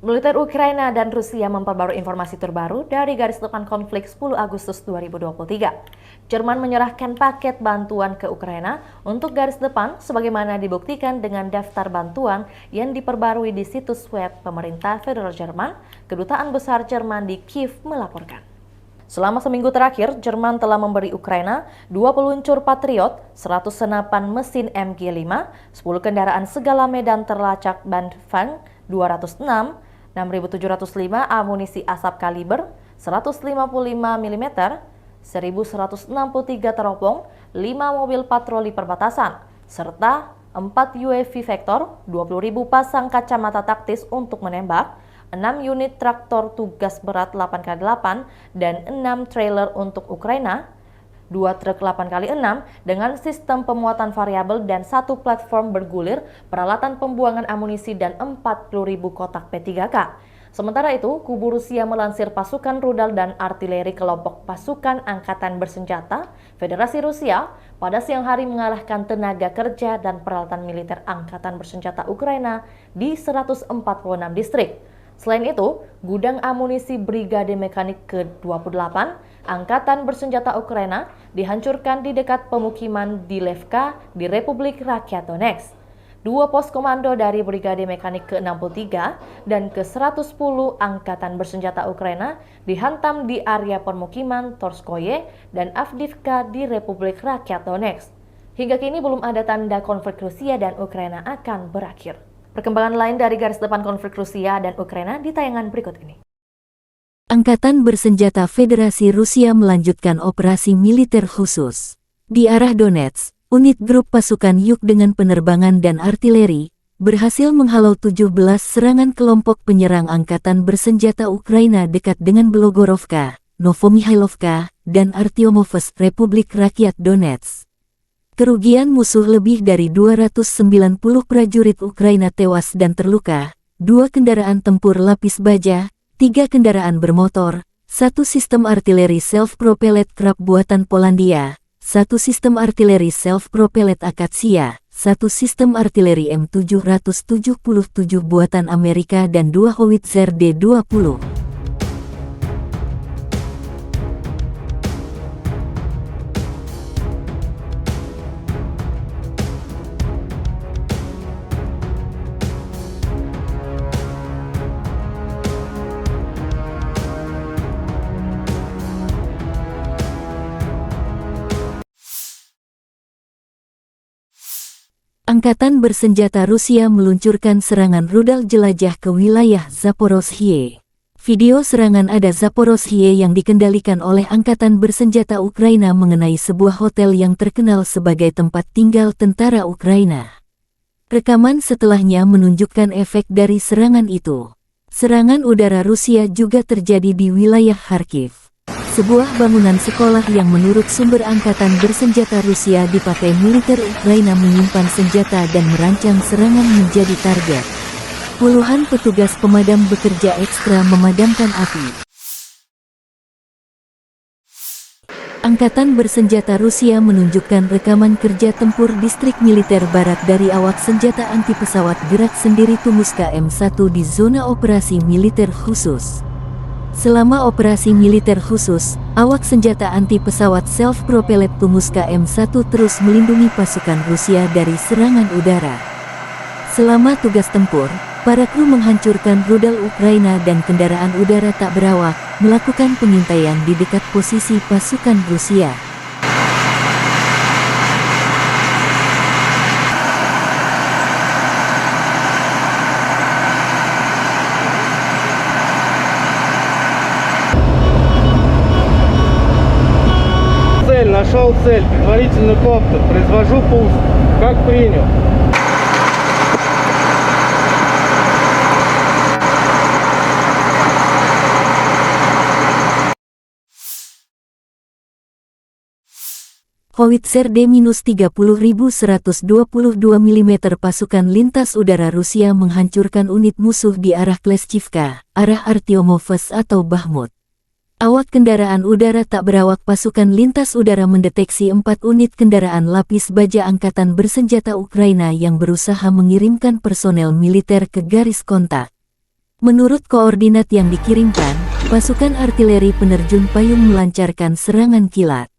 Militer Ukraina dan Rusia memperbarui informasi terbaru dari garis depan konflik 10 Agustus 2023. Jerman menyerahkan paket bantuan ke Ukraina untuk garis depan sebagaimana dibuktikan dengan daftar bantuan yang diperbarui di situs web pemerintah Federal Jerman. Kedutaan Besar Jerman di Kiev melaporkan. Selama seminggu terakhir, Jerman telah memberi Ukraina 2 peluncur Patriot, 100 senapan mesin MG5, 10 kendaraan segala medan terlacak Bandfang 206, 6.705 amunisi asap kaliber 155 mm, 1.163 teropong, 5 mobil patroli perbatasan, serta 4 UAV Vector, 20.000 pasang kacamata taktis untuk menembak, 6 unit traktor tugas berat 8x8 dan 6 trailer untuk Ukraina, 2 truk 8x6 dengan sistem pemuatan variabel dan 1 platform bergulir, peralatan pembuangan amunisi dan 40.000 kotak P3K. Sementara itu, kubu Rusia melansir pasukan rudal dan artileri kelompok pasukan angkatan bersenjata Federasi Rusia pada siang hari mengalahkan tenaga kerja dan peralatan militer angkatan bersenjata Ukraina di 146 distrik. Selain itu, gudang amunisi Brigade Mekanik ke-28 Angkatan Bersenjata Ukraina dihancurkan di dekat pemukiman di Levka di Republik Rakyat Donetsk. 2 pos komando dari Brigade Mekanik ke-63 dan ke-110 Angkatan Bersenjata Ukraina dihantam di area permukiman Torskoye dan Avdiivka di Republik Rakyat Donetsk. Hingga kini belum ada tanda konflik Rusia dan Ukraina akan berakhir. Perkembangan lain dari garis depan konflik Rusia dan Ukraina di tayangan berikut ini. Angkatan Bersenjata Federasi Rusia melanjutkan operasi militer khusus. Di arah Donetsk, unit grup pasukan Yuk dengan penerbangan dan artileri berhasil menghalau 17 serangan kelompok penyerang Angkatan Bersenjata Ukraina dekat dengan Belogorovka, Novomihailovka, dan Artyomovsk, Republik Rakyat Donetsk. Kerugian musuh lebih dari 290 prajurit Ukraina tewas dan terluka, 2 kendaraan tempur lapis baja, 3 kendaraan bermotor, 1 sistem artileri self-propelled Krab buatan Polandia, 1 sistem artileri self-propelled Akatsia, 1 sistem artileri M777 buatan Amerika dan 2 howitzer D-20. Angkatan Bersenjata Rusia meluncurkan serangan rudal jelajah ke wilayah Zaporozhye. Video serangan ada Zaporozhye yang dikendalikan oleh Angkatan Bersenjata Ukraina mengenai sebuah hotel yang terkenal sebagai tempat tinggal tentara Ukraina. Rekaman setelahnya menunjukkan efek dari serangan itu. Serangan udara Rusia juga terjadi di wilayah Kharkiv. Sebuah bangunan sekolah yang menurut sumber Angkatan Bersenjata Rusia dipakai militer Ukraina menyimpan senjata dan merancang serangan menjadi target. Puluhan petugas pemadam bekerja ekstra memadamkan api. Angkatan Bersenjata Rusia menunjukkan rekaman kerja tempur distrik militer barat dari awak senjata anti pesawat gerak sendiri Tunguska M1 di zona operasi militer khusus. Selama operasi militer khusus, awak senjata anti pesawat self-propelled Tunguska M1 terus melindungi pasukan Rusia dari serangan udara. Selama tugas tempur, para kru menghancurkan rudal Ukraina dan kendaraan udara tak berawak, melakukan pengintaian di dekat posisi pasukan Rusia. Нашел цель, предварительный коптер, произвожу пуск. Как принял? Howitzer D-30.122 mm pasukan lintas udara Rusia menghancurkan unit musuh di arah Kleshchivka, arah Artyomovsk atau Bakhmut. Awak kendaraan udara tak berawak pasukan lintas udara mendeteksi 4 unit kendaraan lapis baja Angkatan Bersenjata Ukraina yang berusaha mengirimkan personel militer ke garis kontak. Menurut koordinat yang dikirimkan, pasukan artileri penerjun payung melancarkan serangan kilat.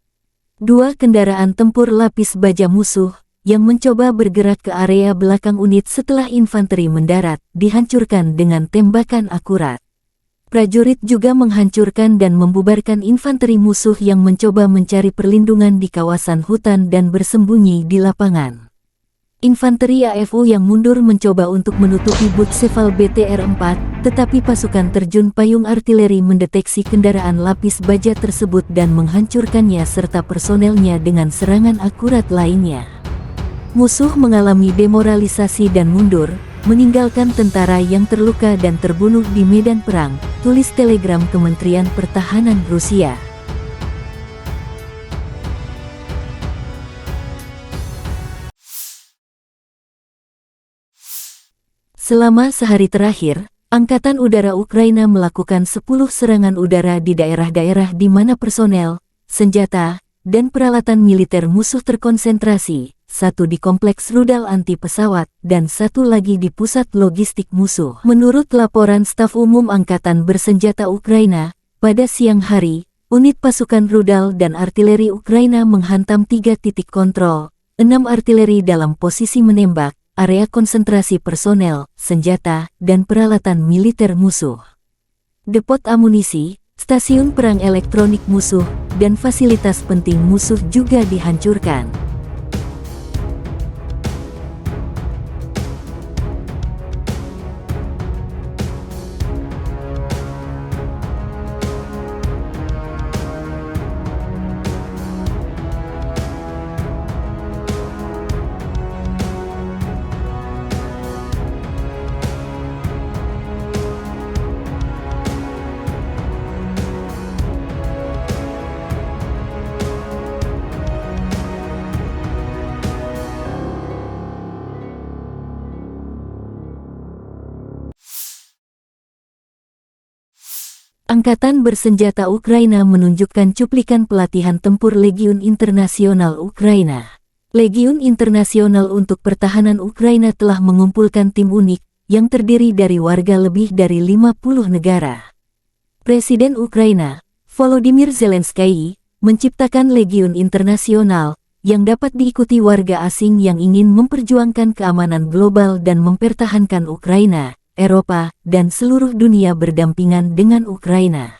2 kendaraan tempur lapis baja musuh yang mencoba bergerak ke area belakang unit setelah infanteri mendarat, dihancurkan dengan tembakan akurat. Prajurit juga menghancurkan dan membubarkan infanteri musuh yang mencoba mencari perlindungan di kawasan hutan dan bersembunyi di lapangan. Infanteri AFU yang mundur mencoba untuk menutupi Butsefal BTR-4, tetapi pasukan terjun payung artileri mendeteksi kendaraan lapis baja tersebut dan menghancurkannya serta personelnya dengan serangan akurat lainnya. Musuh mengalami demoralisasi dan mundur, meninggalkan tentara yang terluka dan terbunuh di medan perang, tulis telegram Kementerian Pertahanan Rusia. Selama sehari terakhir, Angkatan Udara Ukraina melakukan 10 serangan udara di daerah-daerah di mana personel, senjata, dan peralatan militer musuh terkonsentrasi, 1 di kompleks rudal anti pesawat, dan 1 lagi di pusat logistik musuh. Menurut laporan Staf Umum Angkatan Bersenjata Ukraina, pada siang hari, unit pasukan rudal dan artileri Ukraina menghantam 3 titik kontrol, 6 artileri dalam posisi menembak, area konsentrasi personel, senjata, dan peralatan militer musuh. Depot amunisi, stasiun perang elektronik musuh, dan fasilitas penting musuh juga dihancurkan. Angkatan Bersenjata Ukraina menunjukkan cuplikan pelatihan tempur Legiun Internasional Ukraina. Legiun Internasional untuk Pertahanan Ukraina telah mengumpulkan tim unik yang terdiri dari warga lebih dari 50 negara. Presiden Ukraina, Volodymyr Zelensky, menciptakan Legiun Internasional yang dapat diikuti warga asing yang ingin memperjuangkan keamanan global dan mempertahankan Ukraina, Eropa, dan seluruh dunia berdampingan dengan Ukraina.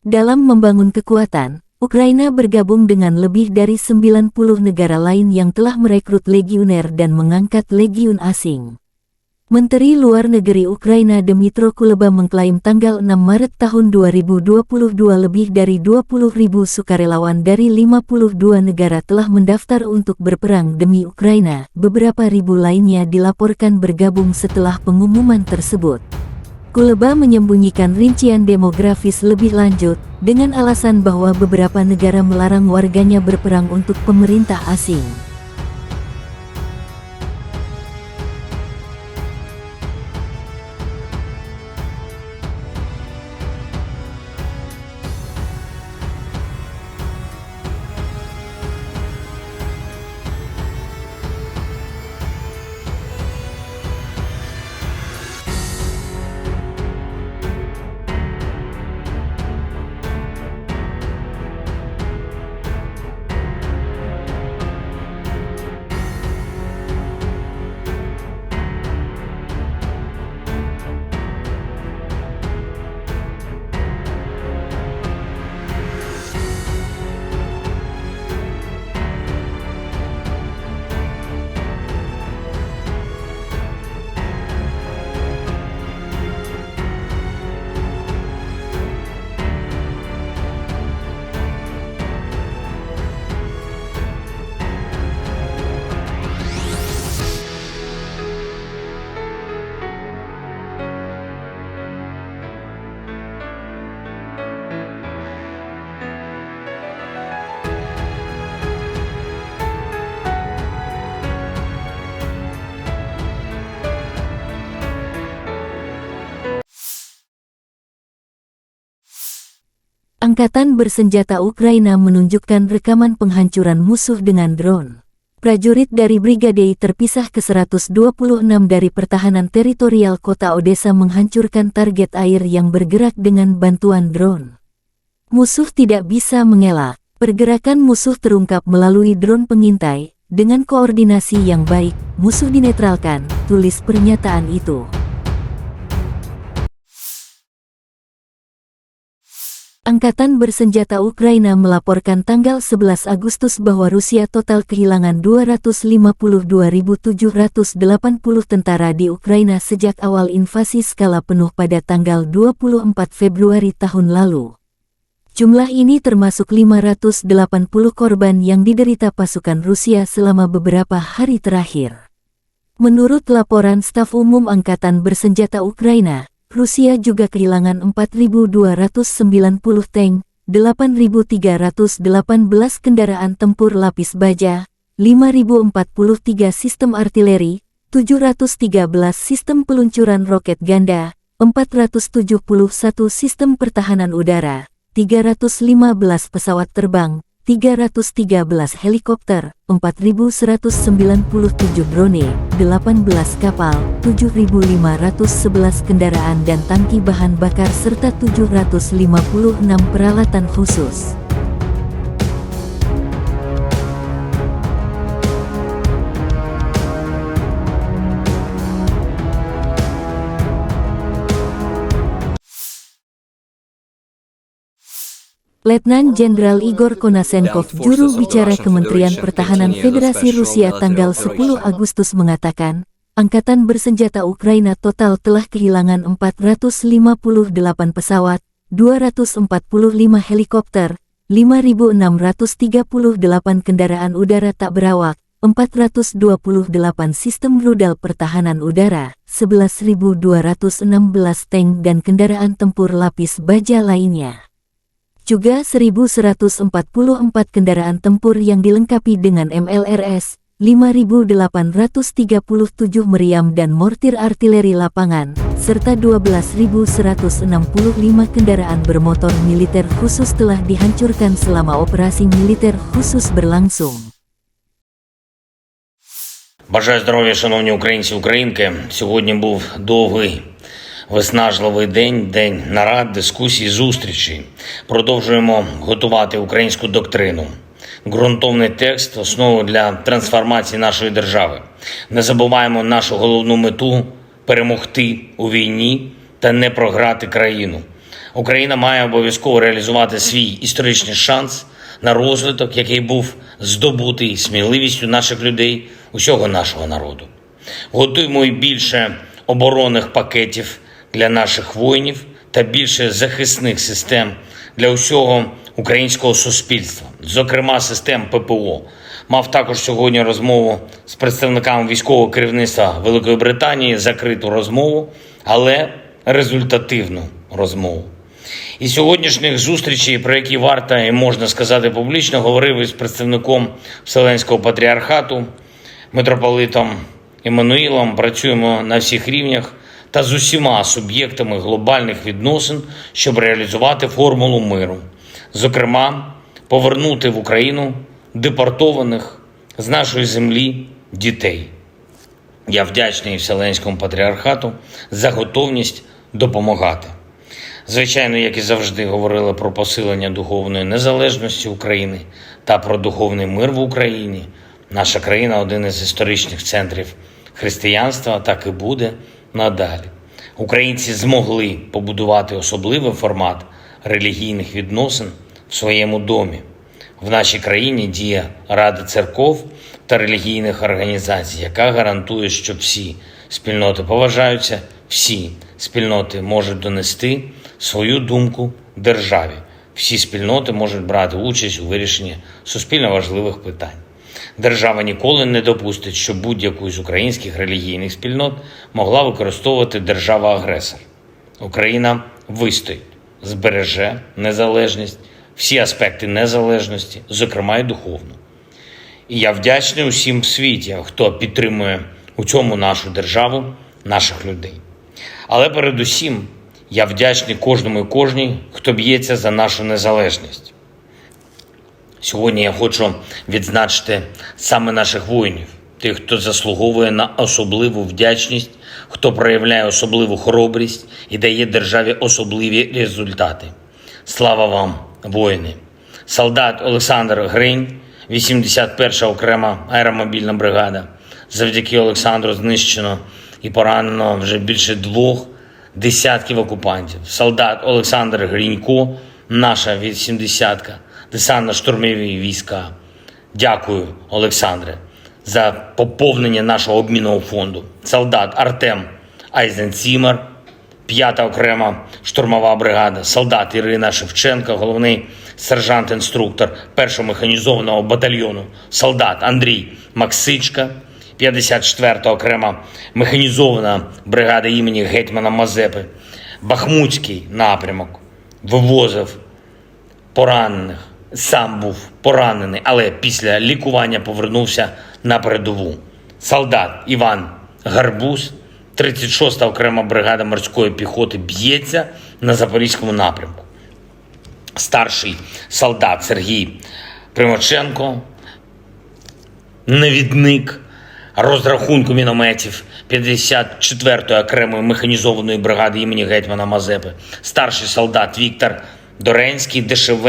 Dalam membangun kekuatan, Ukraina bergabung dengan lebih dari 90 negara lain yang telah merekrut legioner dan mengangkat legiun asing. Menteri Luar Negeri Ukraina Dmytro Kuleba mengklaim tanggal 6 Maret tahun 2022 lebih dari 20.000 sukarelawan dari 52 negara telah mendaftar untuk berperang demi Ukraina. Beberapa ribu lainnya dilaporkan bergabung setelah pengumuman tersebut. Kuleba menyembunyikan rincian demografis lebih lanjut, dengan alasan bahwa beberapa negara melarang warganya berperang untuk pemerintah asing. Angkatan Bersenjata Ukraina menunjukkan rekaman penghancuran musuh dengan drone. prajurit dari Brigade terpisah ke-126 dari pertahanan teritorial kota Odessa menghancurkan target air yang bergerak dengan bantuan drone. Musuh tidak bisa mengelak. Pergerakan musuh terungkap melalui drone pengintai. Dengan koordinasi yang baik, musuh dinetralkan, tulis pernyataan itu. Angkatan bersenjata Ukraina melaporkan tanggal 11 Agustus bahwa Rusia total kehilangan 252.780 tentara di Ukraina sejak awal invasi skala penuh pada tanggal 24 Februari tahun lalu. Jumlah ini termasuk 580 korban yang diderita pasukan Rusia selama beberapa hari terakhir. Menurut laporan Staf Umum Angkatan Bersenjata Ukraina, Rusia juga kehilangan 4.290 tank, 8.318 kendaraan tempur lapis baja, 5.043 sistem artileri, 713 sistem peluncuran roket ganda, 471 sistem pertahanan udara, 315 pesawat terbang, 313 helikopter, 4.197 drone, 18 kapal, 7.511 kendaraan dan tangki bahan bakar serta 756 peralatan khusus. Letnan Jenderal Igor Konasenkov, juru bicara Kementerian Pertahanan Federasi Rusia tanggal 10 Agustus mengatakan, Angkatan Bersenjata Ukraina total telah kehilangan 458 pesawat, 245 helikopter, 5.638 kendaraan udara tak berawak, 428 sistem rudal pertahanan udara, 11.216 tank dan kendaraan tempur lapis baja lainnya. Juga 1.144 kendaraan tempur yang dilengkapi dengan MLRS, 5.837 meriam dan mortir artileri lapangan, serta 12.165 kendaraan bermotor militer khusus telah dihancurkan selama operasi militer khusus berlangsung. Бажаю здоров'я, шановні українці, українки. Сьогодні був довгий, виснажливий день нарад, дискусій, зустрічей. Продовжуємо готувати українську доктрину. Ґрунтовний текст – основу для трансформації нашої держави. Не забуваємо нашу головну мету – перемогти у війні та не програти країну. Україна має обов'язково реалізувати свій історичний шанс на розвиток, який був здобутий сміливістю наших людей, усього нашого народу. Готуємо і більше оборонних пакетів для наших воїнів та більше захисних систем для усього українського суспільства, зокрема систем ППО. Мав також сьогодні розмову з представниками військового керівництва Великої Британії, закриту розмову, але результативну розмову. І сьогоднішніх зустрічей, про які варто і можна сказати публічно, говорив із представником Вселенського патріархату, митрополитом Іммануїлом, працюємо на всіх рівнях та з усіма суб'єктами глобальних відносин, щоб реалізувати формулу миру. Зокрема, повернути в Україну депортованих з нашої землі дітей. Я вдячний Вселенському патріархату за готовність допомагати. Звичайно, як і завжди, говорили про посилення духовної незалежності України та про духовний мир в Україні. Наша країна – один із історичних центрів християнства, так і буде надалі. Українці змогли побудувати особливий формат релігійних відносин в своєму домі. В нашій країні діє Рада церков та релігійних організацій, яка гарантує, що всі спільноти поважаються, всі спільноти можуть донести свою думку державі. Всі спільноти можуть брати участь у вирішенні суспільно важливих питань. Держава ніколи не допустить, щоб будь-яку з українських релігійних спільнот могла використовувати держава-агресор. Україна вистоїть, збереже незалежність, всі аспекти незалежності, зокрема і духовну. І я вдячний усім в світі, хто підтримує у цьому нашу державу, наших людей. Але передусім я вдячний кожному і кожній, хто б'ється за нашу незалежність. Сьогодні я хочу відзначити саме наших воїнів, тих, хто заслуговує на особливу вдячність, хто проявляє особливу хоробрість і дає державі особливі результати. Слава вам, воїни! Солдат Олександр Гринь, 81-ша окрема аеромобільна бригада. Завдяки Олександру знищено і поранено вже більше 2 десятків окупантів. Солдат Олександр Гринько, наша 80-ка, десантно-штурмові війська. Дякую, Олександре, за поповнення нашого обмінного фонду. Солдат Артем Айзенцімер, 5-та окрема штурмова бригада. Солдат Ірина Шевченко, головний сержант-інструктор 1-го механізованого батальйону. Солдат Андрій Максичка, 54-та окрема механізована бригада імені гетьмана Мазепи. Бахмутський напрямок вивозив поранених. Сам був поранений, але після лікування повернувся на передову. Солдат Іван Гарбуз, 36-та окрема бригада морської піхоти, б'ється на Запорізькому напрямку. Старший солдат Сергій Примаченко, навідник розрахунку мінометів 54-ї окремої механізованої бригади імені гетьмана Мазепи. Старший солдат Віктор Доренський, ДШВ,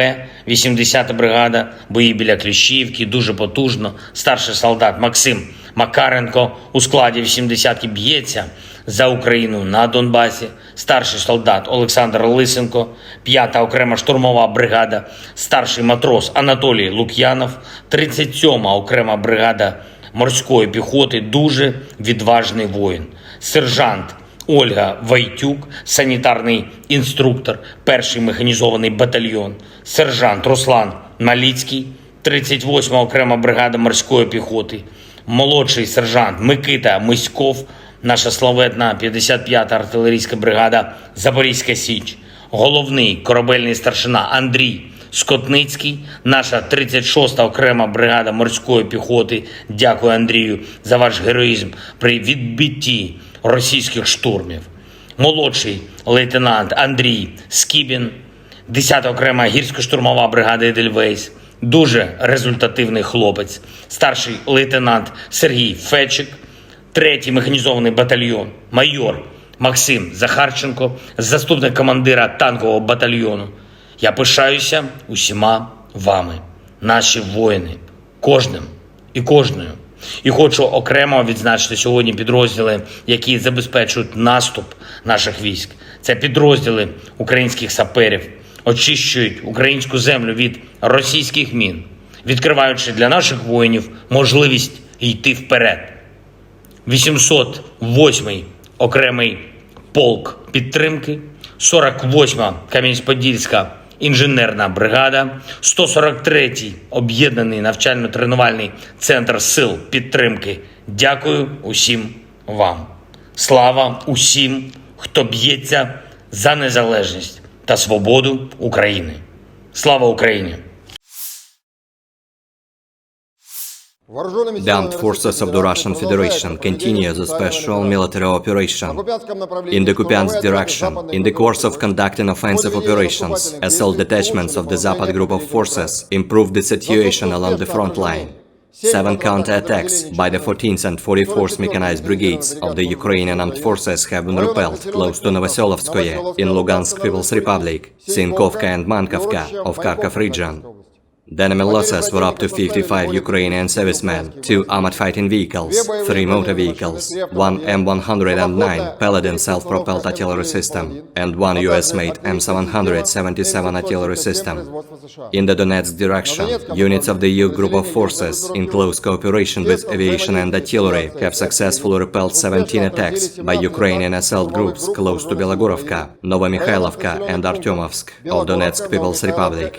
80-та бригада, бої біля Кліщівки, дуже потужно. Старший солдат Максим Макаренко у складі 80-ки б'ється за Україну на Донбасі. Старший солдат Олександр Лисенко, 5-та окрема штурмова бригада. Старший матрос Анатолій Лук'янов, 37-ма окрема бригада морської піхоти, дуже відважний воїн. Сержант Ольга Вайтюк, санітарний інструктор, 1-й механізований батальйон. Сержант Руслан Маліцький, 38-ма окрема бригада морської піхоти. Молодший сержант Микита Миськов, наша славетна 55-та артилерійська бригада Запорізька Січ. Головний корабельний старшина Андрій Скотницький, наша 36-та окрема бригада морської піхоти. Дякую, Андрію, за ваш героїзм при відбитті російських штурмів. Молодший лейтенант Андрій Скібін, 10-та окрема гірсько-штурмова бригада Едельвейс. Дуже результативний хлопець. Старший лейтенант Сергій Фечик, 3-й механізований батальйон. Майор Максим Захарченко, заступник командира танкового батальйону. Я пишаюся усіма вами, наші воїни, кожним і кожною. І хочу окремо відзначити сьогодні підрозділи, які забезпечують наступ наших військ. Це підрозділи українських саперів, очищують українську землю від російських мін, відкриваючи для наших воїнів можливість йти вперед. 808-й окремий полк підтримки, 48-ма Кам'янець-Подільська інженерна бригада, 143-й об'єднаний навчально-тренувальний центр сил підтримки. Дякую усім вам. Слава усім, хто б'ється за незалежність та свободу України. Слава Україні! The armed forces of the Russian Federation continue the special military operation in the Kupiansk direction. In the course of conducting offensive operations, assault detachments of the Zapad group of forces improved the situation along the front line. 7 counterattacks by the 14th and 44th Mechanized Brigades of the Ukrainian Armed Forces have been repelled close to Novoselovskoye in Lugansk People's Republic, Sinkovka and Mankovka of Kharkov region. The enemy losses were up to 55 Ukrainian servicemen, 2 armored fighting vehicles, 3 motor vehicles, 1 M109 Paladin self-propelled artillery system, and 1 US-made M777 artillery system. In the Donetsk direction, units of the EU group of forces, in close cooperation with aviation and artillery, have successfully repelled 17 attacks by Ukrainian assault groups close to Belogorovka, Novomikhailivka and Artyomovsk of Donetsk People's Republic.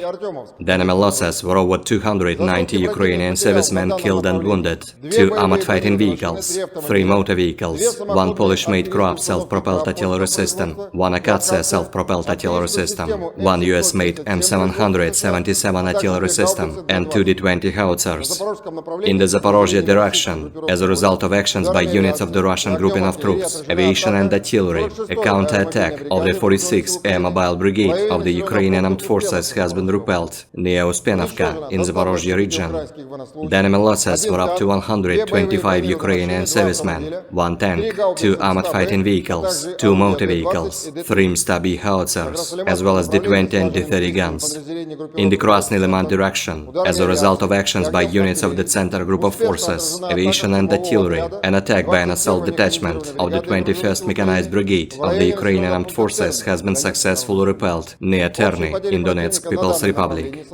The enemy losses were over 290 Ukrainian servicemen killed and wounded, 2 armored fighting vehicles, 3 motor vehicles, 1 Polish-made Kroab self-propelled artillery system, 1 Akatsiya self-propelled artillery system, 1 US-made M777 artillery system, and 2 D-20 howitzers. In the Zaporozhye direction, as a result of actions by units of the Russian grouping of troops, aviation and artillery, a counter-attack of the 46th Air Mobile Brigade of the Ukrainian Armed Forces has been repelled near Uspenovka Gorlikovka in Zaporozhye region. The enemy losses were up to 125 Ukrainian servicemen, 1 tank, 2 armored fighting vehicles, 2 motor vehicles, 3 Msta-B howitzers, as well as D-20 and D-30 guns. In the Krasny Liman direction, as a result of actions by units of the Center Group of Forces, aviation and artillery, an attack by an assault detachment of the 21st Mechanized Brigade of the Ukrainian Armed Forces has been successfully repelled near Terny in Donetsk People's Republic.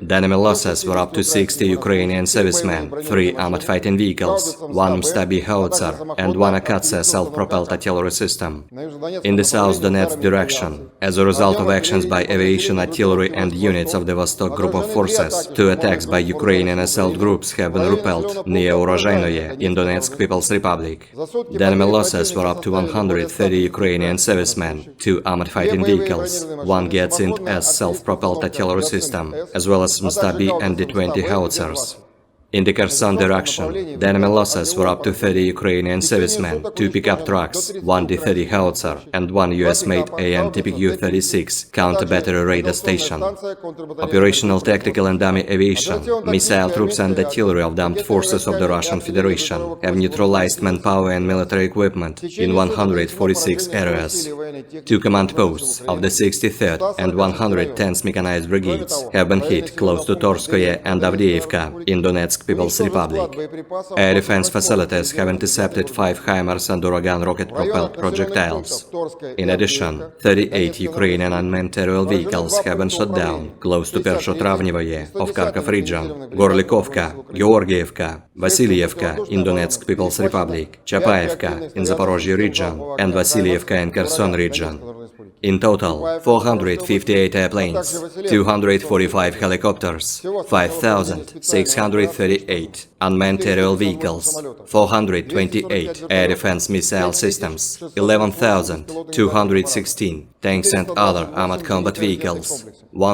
The enemy losses were up to 60 Ukrainian servicemen, 3 armored fighting vehicles, 1 Msta-B howitzer, and 1 Akatsia self-propelled artillery system. In the South Donetsk direction, as a result of actions by aviation, artillery, and units of the Vostok Group of Forces, 2 attacks by Ukrainian assault groups have been repelled near Urozhainoye in Donetsk People's Republic. The enemy losses were up to 130 Ukrainian servicemen, 2 armored fighting vehicles, 1 Geodsint S self-propelled artillery system, as well as Msta-B and D-20 howitzers. In the Kherson direction, the enemy losses were up to 30 Ukrainian servicemen, 2 pickup trucks, 1 D-30 howitzer, and 1 US-made AM TPQ-36 counter-battery radar station. Operational, tactical and dummy aviation, missile troops and artillery of the armed forces of the Russian Federation have neutralized manpower and military equipment in 146 areas. 2 command posts of the 63rd and 110th Mechanized Brigades have been hit close to Torskoye and Avdiivka in Donetsk People's Republic. Air defense facilities have intercepted 5 HIMARS and Uragan rocket-propelled projectiles. In addition, 38 Ukrainian unmanned aerial vehicles have been shot down close to Pershotravnevoye of Kharkov region, Gorlikovka, Georgievka, Vasilievka in Donetsk People's Republic, Chapaevka in Zaporozhye region, and Vasilievka in Kherson region. In total, 458 airplanes, 245 helicopters, 5,638 unmanned aerial vehicles, 428 air defense missile systems, 11,216 tanks and other armored combat vehicles,